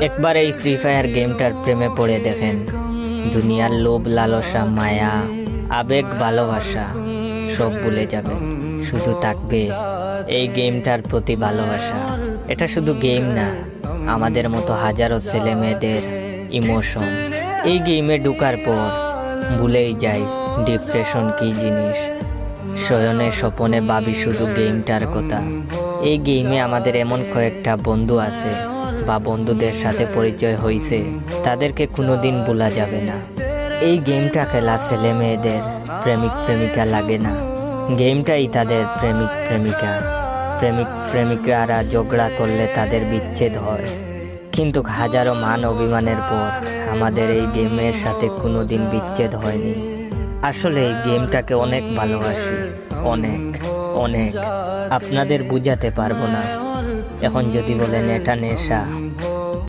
একবার এই free fire গেমটার প্রেমে পড়ে দেখেন। দুনিয়ার লোভ, লালসা, মায়া, আবেগ, ভালোবাসা সব ভুলে যাবেন। শুধু থাকবে এই গেমটার প্রতি ভালোবাসা। এটা শুধু গেম না, আমাদের মতো হাজারো ছেলে মেয়েদের ইমোশন। এই গেমে ঢুকার পর ভুলেই যাই ডিপ্রেশন কি জিনিস। শয়নে স্বপনে ভাবি শুধু গেমটার কথা। এই গেমে আমাদের এমন কয়েকটা বন্ধু আছে বা বন্ধুদের সাথে পরিচয় হয়েছে, তাদেরকে কোনোদিন ভোলা যাবে না। এই গেমটা খেলা ছেলে মেয়েদের প্রেমিক প্রেমিকা লাগে না, গেমটাই তাদের প্রেমিক প্রেমিকা। প্রেমিক প্রেমিকারা ঝগড়া করলে তাদের বিচ্ছেদ হয়, কিন্তু হাজারো মান অভিমানের পর আমাদের এই গেমের সাথে কোনোদিন বিচ্ছেদ হয়নি। আসলে এই গেমটাকে অনেক ভালোবাসি, অনেক অনেক। আপনাদের বুঝাতে পারবো না। এখন যদি বলেন এটা নেশা,